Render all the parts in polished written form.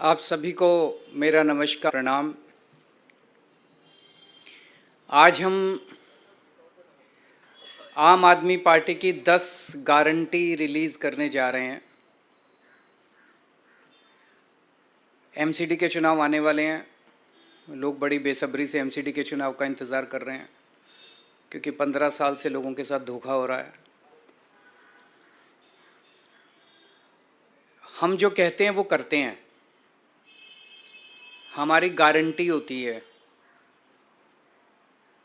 आप सभी को मेरा नमस्कार प्रणाम। आज हम आम आदमी पार्टी की 10 गारंटी रिलीज करने जा रहे हैं। एमसीडी के चुनाव आने वाले हैं। लोग बड़ी बेसब्री से एमसीडी के चुनाव का इंतज़ार कर रहे हैं क्योंकि 15 साल से लोगों के साथ धोखा हो रहा है। हम जो कहते हैं वो करते हैं, हमारी गारंटी होती है।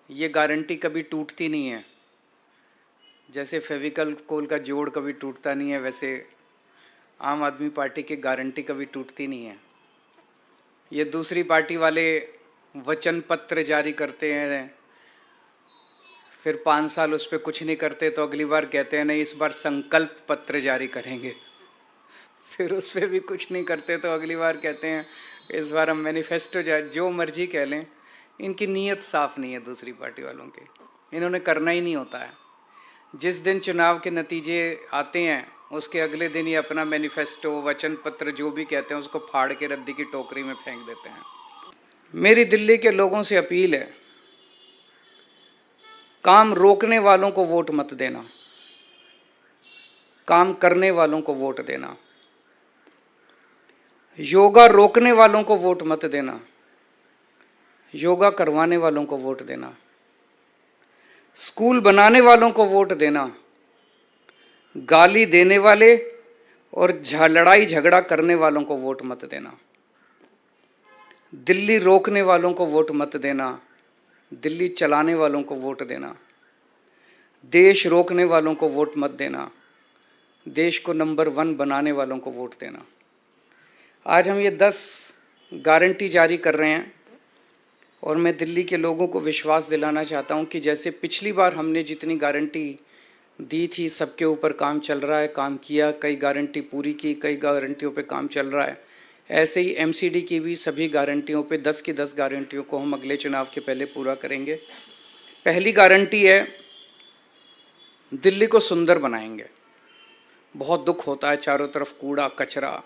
ये गारंटी कभी टूटती नहीं है। जैसे फेविकल कोल का जोड़ कभी टूटता नहीं है, वैसे आम आदमी पार्टी की गारंटी कभी टूटती नहीं है। ये दूसरी पार्टी वाले वचन पत्र जारी करते हैं, फिर 5 साल उस पर कुछ नहीं करते तो अगली बार कहते हैं नहीं इस बार संकल्प पत्र जारी करेंगे। फिर उस पर भी कुछ नहीं करते तो अगली बार कहते हैं इस बार हम मैनिफेस्टो जो मर्जी कह लें। इनकी नीयत साफ नहीं है दूसरी पार्टी वालों की, इन्होंने करना ही नहीं होता है। जिस दिन चुनाव के नतीजे आते हैं उसके अगले दिन ही अपना मैनिफेस्टो वचन पत्र जो भी कहते हैं उसको फाड़ के रद्दी की टोकरी में फेंक देते हैं। मेरी दिल्ली के लोगों से अपील है, काम रोकने वालों को वोट मत देना, काम करने वालों को वोट देना। योगा रोकने वालों को वोट मत देना, योगा करवाने वालों को वोट देना। स्कूल बनाने वालों को वोट देना, गाली देने वाले और लड़ाई झगड़ा करने वालों को वोट मत देना। दिल्ली रोकने वालों को वोट मत देना, दिल्ली चलाने वालों को वोट देना। देश रोकने वालों को वोट मत देना, देश को नंबर 1 बनाने वालों को वोट देना। आज हम ये 10 गारंटी जारी कर रहे हैं और मैं दिल्ली के लोगों को विश्वास दिलाना चाहता हूं कि जैसे पिछली बार हमने जितनी गारंटी दी थी सबके ऊपर काम चल रहा है, काम किया, कई गारंटी पूरी की, कई गारंटियों पे काम चल रहा है। ऐसे ही एमसीडी की भी सभी गारंटियों पे 10 की 10 गारंटियों को हम अगले चुनाव के पहले पूरा करेंगे। पहली गारंटी है दिल्ली को सुंदर बनाएंगे। बहुत दुख होता है, चारों तरफ कूड़ा कचरा,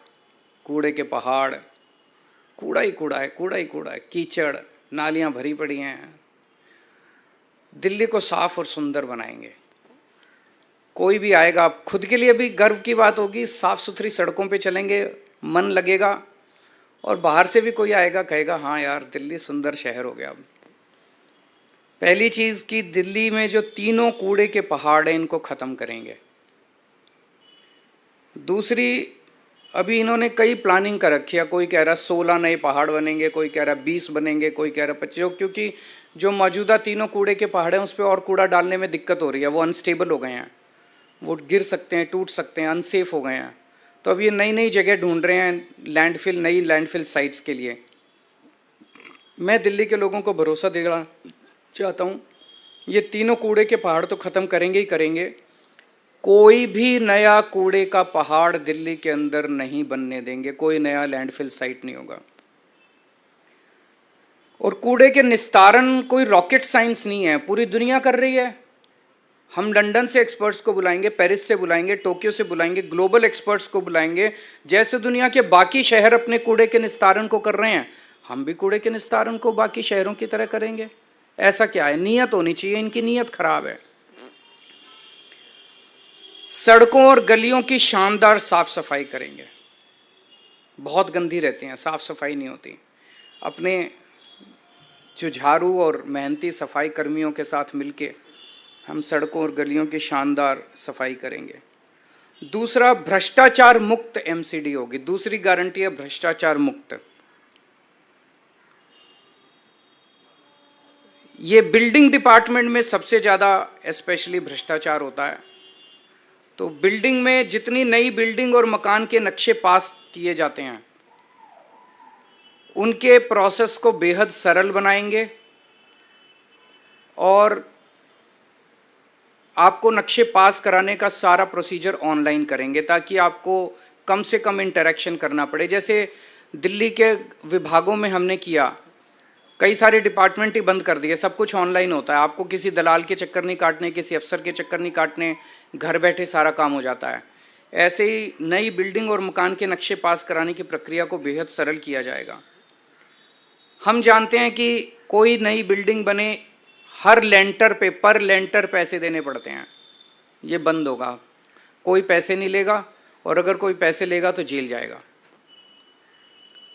कूड़े के पहाड़, कूड़ा ही कूड़ा है, कूड़ा ही कूड़ा है, कीचड़, नालियां भरी पड़ी हैं। दिल्ली को साफ और सुंदर बनाएंगे। कोई भी आएगा, आप खुद के लिए भी गर्व की बात होगी, साफ सुथरी सड़कों पे चलेंगे, मन लगेगा, और बाहर से भी कोई आएगा कहेगा हाँ यार दिल्ली सुंदर शहर हो गया। अब पहली चीज कि दिल्ली में जो तीनों कूड़े के पहाड़ हैं इनको खत्म करेंगे। दूसरी, अभी इन्होंने कई प्लानिंग कर रखी है। कोई कह रहा 16 नए पहाड़ बनेंगे, कोई कह रहा 20 बनेंगे, कोई कह रहा 25, क्योंकि जो मौजूदा तीनों कूड़े के पहाड़ हैं उस पर और कूड़ा डालने में दिक्कत हो रही है। वो अनस्टेबल हो गए हैं, वो गिर सकते हैं, टूट सकते हैं, अनसेफ हो गए हैं। तो अब ये नई नई जगह ढूंढ रहे हैं लैंडफिल, नई लैंडफिल साइट्स के लिए। मैं दिल्ली के लोगों को भरोसा देना चाहता हूँ, ये तीनों कूड़े के पहाड़ तो ख़त्म करेंगे ही करेंगे। कोई भी नया कूड़े का पहाड़ दिल्ली के अंदर नहीं बनने देंगे, कोई नया लैंडफिल साइट नहीं होगा। और कूड़े के निस्तारण कोई रॉकेट साइंस नहीं है, पूरी दुनिया कर रही है। हम लंदन से एक्सपर्ट्स को बुलाएंगे, पेरिस से बुलाएंगे, टोक्यो से बुलाएंगे, ग्लोबल एक्सपर्ट्स को बुलाएंगे। जैसे दुनिया के बाकी शहर अपने कूड़े के निस्तारण को कर रहे हैं, हम भी कूड़े के निस्तारण को बाकी शहरों की तरह करेंगे। ऐसा क्या है, नीयत होनी चाहिए, इनकी नीयत खराब है। सड़कों और गलियों की शानदार साफ सफाई करेंगे। बहुत गंदी रहती हैं, साफ सफाई नहीं होती। अपने जो झाड़ू और मेहनती सफाई कर्मियों के साथ मिलके हम सड़कों और गलियों की शानदार सफाई करेंगे। दूसरा, भ्रष्टाचार मुक्त एमसीडी होगी। दूसरी गारंटी है भ्रष्टाचार मुक्त। ये बिल्डिंग डिपार्टमेंट में सबसे ज्यादा स्पेशली भ्रष्टाचार होता है। तो बिल्डिंग में जितनी नई बिल्डिंग और मकान के नक्शे पास किए जाते हैं उनके प्रोसेस को बेहद सरल बनाएंगे और आपको नक्शे पास कराने का सारा प्रोसीजर ऑनलाइन करेंगे ताकि आपको कम से कम इंटरेक्शन करना पड़े। जैसे दिल्ली के विभागों में हमने किया, कई सारे डिपार्टमेंट ही बंद कर दिए, सब कुछ ऑनलाइन होता है। आपको किसी दलाल के चक्कर नहीं काटने, किसी अफसर के चक्कर नहीं काटने, घर बैठे सारा काम हो जाता है। ऐसे ही नई बिल्डिंग और मकान के नक्शे पास कराने की प्रक्रिया को बेहद सरल किया जाएगा। हम जानते हैं कि कोई नई बिल्डिंग बने, हर लेंटर पे पर लेंटर पैसे देने पड़ते हैं, ये बंद होगा। कोई पैसे नहीं लेगा, और अगर कोई पैसे लेगा तो जेल जाएगा।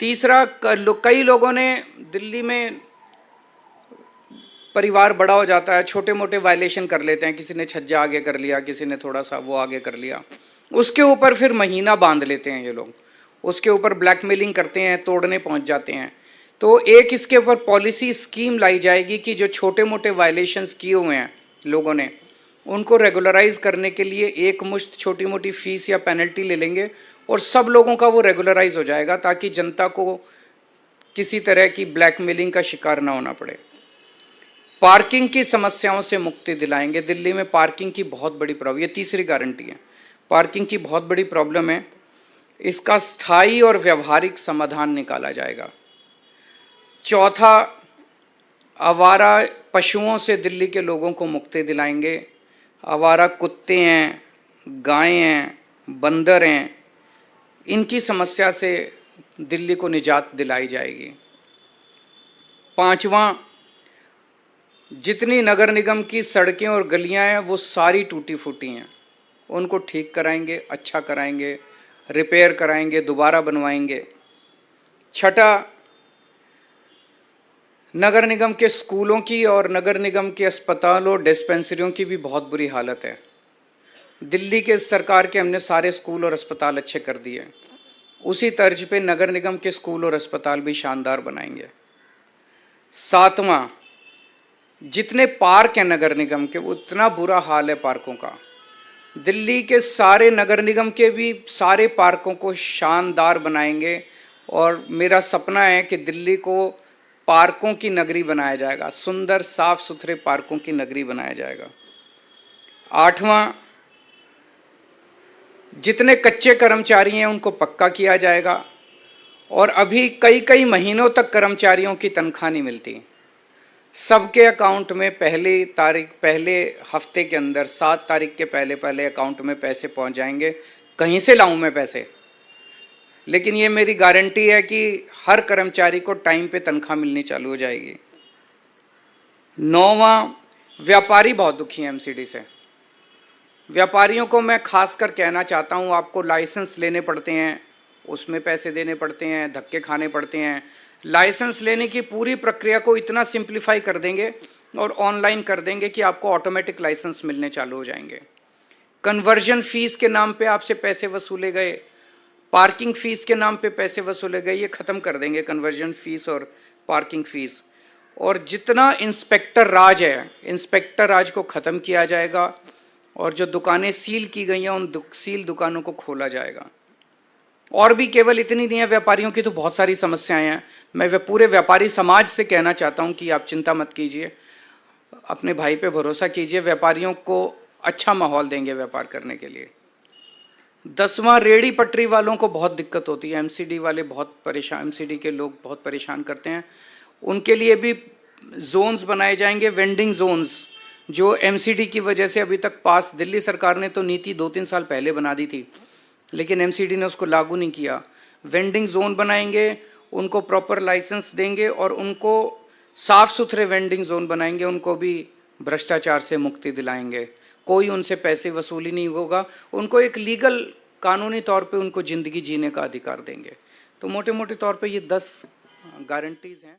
तीसरा, कई लोगों ने दिल्ली में परिवार बड़ा हो जाता है, छोटे मोटे वायलेशन कर लेते हैं, किसी ने छज्जा आगे कर लिया, किसी ने थोड़ा सा वो आगे कर लिया, उसके ऊपर फिर महीना बांध लेते हैं ये लोग, उसके ऊपर ब्लैकमेलिंग करते हैं, तोड़ने पहुंच जाते हैं। तो एक इसके ऊपर पॉलिसी स्कीम लाई जाएगी कि जो छोटे मोटे वायलेशंस किए हुए हैं लोगों ने, उनको रेगुलराइज करने के लिए एक मुश्त छोटी मोटी फीस या पेनल्टी ले लेंगे और सब लोगों का वो रेगुलराइज हो जाएगा, ताकि जनता को किसी तरह की ब्लैकमेलिंग का शिकार ना होना पड़े। पार्किंग की समस्याओं से मुक्ति दिलाएंगे। दिल्ली में पार्किंग की बहुत बड़ी प्रॉब्लम, ये तीसरी गारंटी है, पार्किंग की बहुत बड़ी प्रॉब्लम है, इसका स्थायी और व्यवहारिक समाधान निकाला जाएगा। चौथा, आवारा पशुओं से दिल्ली के लोगों को मुक्ति दिलाएंगे। आवारा कुत्ते हैं, गायें हैं, बंदर हैं, इनकी समस्या से दिल्ली को निजात दिलाई जाएगी। पांचवा, जितनी नगर निगम की सड़कें और गलियां हैं वो सारी टूटी फूटी हैं, उनको ठीक कराएंगे, अच्छा कराएंगे, रिपेयर कराएंगे, दोबारा बनवाएंगे। छठा, नगर निगम के स्कूलों की और नगर निगम के अस्पतालों डिस्पेंसरियों की भी बहुत बुरी हालत है। दिल्ली के सरकार के हमने सारे स्कूल और अस्पताल अच्छे कर दिए, उसी तर्ज पे नगर निगम के स्कूल और अस्पताल भी शानदार बनाएंगे। सातवां, जितने पार्क हैं नगर निगम के, उतना बुरा हाल है पार्कों का। दिल्ली के सारे नगर निगम के भी सारे पार्कों को शानदार बनाएंगे, और मेरा सपना है कि दिल्ली को पार्कों की नगरी बनाया जाएगा, सुंदर साफ सुथरे पार्कों की नगरी बनाया जाएगा। आठवां, जितने कच्चे कर्मचारी हैं उनको पक्का किया जाएगा, और अभी कई कई महीनों तक कर्मचारियों की तनख्वाह नहीं मिलती, सबके अकाउंट में पहले हफ्ते के अंदर 7 तारीख के पहले अकाउंट में पैसे पहुंच जाएंगे। कहीं से लाऊं मैं पैसे, लेकिन ये मेरी गारंटी है कि हर कर्मचारी को टाइम पे तनख्वाह मिलनी चालू हो जाएगी। 9वां, व्यापारी बहुत दुखी हैं एमसीडी से। व्यापारियों को मैं खासकर कहना चाहता हूँ, आपको लाइसेंस लेने पड़ते हैं, उसमें पैसे देने पड़ते हैं, धक्के खाने पड़ते हैं। लाइसेंस लेने की पूरी प्रक्रिया को इतना सिंप्लीफाई कर देंगे और ऑनलाइन कर देंगे कि आपको ऑटोमेटिक लाइसेंस मिलने चालू हो जाएंगे। कन्वर्जन फीस के नाम पे आपसे पैसे वसूले गए, पार्किंग फीस के नाम पे पैसे वसूले गए, ये ख़त्म कर देंगे कन्वर्जन फीस और पार्किंग फीस। और जितना इंस्पेक्टर राज है, इंस्पेक्टर राज को ख़त्म किया जाएगा, और जो दुकानें सील की गई हैं उन सील दुकानों को खोला जाएगा। और भी केवल इतनी नहीं है, व्यापारियों की तो बहुत सारी समस्याएं हैं। मैं पूरे व्यापारी समाज से कहना चाहता हूं कि आप चिंता मत कीजिए, अपने भाई पे भरोसा कीजिए, व्यापारियों को अच्छा माहौल देंगे व्यापार करने के लिए। 10वां, रेहड़ी पटरी वालों को बहुत दिक्कत होती है, एमसीडी वाले बहुत परेशान, एमसीडी के लोग बहुत परेशान करते हैं, उनके लिए भी जोन्स बनाए जाएंगे, वेंडिंग जोन्स, जो एमसीडी की वजह से अभी तक पास, दिल्ली सरकार ने तो नीति 2-3 साल पहले बना दी थी, लेकिन एमसीडी ने उसको लागू नहीं किया। वेंडिंग जोन बनाएंगे, उनको प्रॉपर लाइसेंस देंगे और उनको साफ सुथरे वेंडिंग जोन बनाएंगे, उनको भी भ्रष्टाचार से मुक्ति दिलाएंगे, कोई उनसे पैसे वसूली नहीं होगा, उनको एक लीगल कानूनी तौर पे उनको ज़िंदगी जीने का अधिकार देंगे। तो मोटे मोटे तौर पे ये 10 गारंटीज़ हैं।